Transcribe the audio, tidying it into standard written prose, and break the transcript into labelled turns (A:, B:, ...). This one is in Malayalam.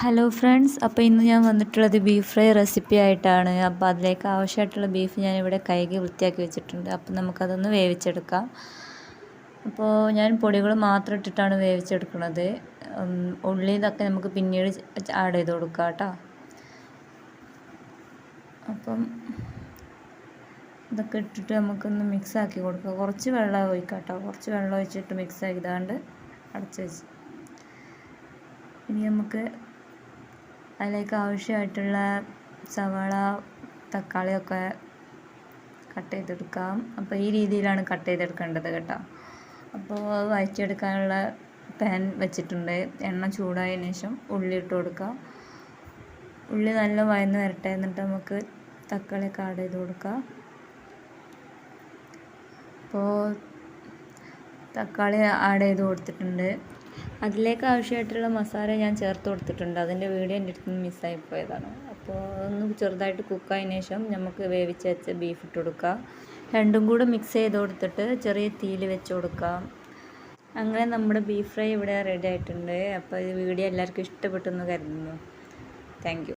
A: ഹലോ ഫ്രണ്ട്സ്, അപ്പോൾ ഇന്ന് ഞാൻ വന്നിട്ടുള്ളത് ബീഫ് ഫ്രൈ റെസിപ്പി ആയിട്ടാണ്. അപ്പോൾ അതിലേക്ക് ആവശ്യമായിട്ടുള്ള ബീഫ് ഞാനിവിടെ കഴുകി വൃത്തിയാക്കി വെച്ചിട്ടുണ്ട്. അപ്പോൾ നമുക്കതൊന്ന് വേവിച്ചെടുക്കാം. അപ്പോൾ ഞാൻ പൊടികൾ മാത്രം ഇട്ടിട്ടാണ് വേവിച്ചെടുക്കുന്നത്. ഉള്ളി ഇതൊക്കെ നമുക്ക് പിന്നീട് ആഡ് ചെയ്ത് കൊടുക്കാം കേട്ടോ. അപ്പം ഇതൊക്കെ ഇട്ടിട്ട് നമുക്കൊന്ന് മിക്സ് ആക്കി കൊടുക്കുക. കുറച്ച് വെള്ളം ഒഴിക്കാം കേട്ടോ. കുറച്ച് വെള്ളം ഒഴിച്ചിട്ട് മിക്സ് ആക്കിയതാണ്ട് അടച്ച് വെച്ച് ഇനി നമുക്ക് അതിലേക്ക് ആവശ്യമായിട്ടുള്ള സവാള, തക്കാളിയൊക്കെ കട്ട് ചെയ്തെടുക്കാം. അപ്പോൾ ഈ രീതിയിലാണ് കട്ട് ചെയ്തെടുക്കേണ്ടത് കേട്ടോ. അപ്പോൾ അത് വഴറ്റിയെടുക്കാനുള്ള പാൻ വെച്ചിട്ടുണ്ട്. എണ്ണ ചൂടായതിനു ശേഷം ഉള്ളി ഇട്ട് കൊടുക്കാം. ഉള്ളി നല്ല വഴന്ന് വരട്ടെ. എന്നിട്ട് നമുക്ക് തക്കാളിയൊക്കെ ആഡ് ചെയ്ത് കൊടുക്കാം. അപ്പോൾ തക്കാളി ആഡ് ചെയ്ത് കൊടുത്തിട്ടുണ്ട്. അതിലേക്ക് ആവശ്യമായിട്ടുള്ള മസാല ഞാൻ ചേർത്ത് കൊടുത്തിട്ടുണ്ട്. അതിൻ്റെ വീഡിയോ എൻ്റെ അടുത്ത് നിന്ന് മിസ്സായി പോയതാണ്. അപ്പോൾ ഒന്ന് ചെറുതായിട്ട് കുക്കായതിനു ശേഷം നമുക്ക് വേവിച്ച് വെച്ച ബീഫ് ഇട്ട് കൊടുക്കുക. രണ്ടും കൂടെ മിക്സ് ചെയ്ത് കൊടുത്തിട്ട് ചെറിയ തീയിൽ വെച്ച് കൊടുക്കാം. അങ്ങനെ നമ്മുടെ ബീഫ് ഫ്രൈ ഇവിടെ റെഡി ആയിട്ടുണ്ട്. അപ്പോൾ ഈ വീഡിയോ എല്ലാവർക്കും ഇഷ്ടപ്പെട്ടെന്ന് കരുതുന്നു. Thank you.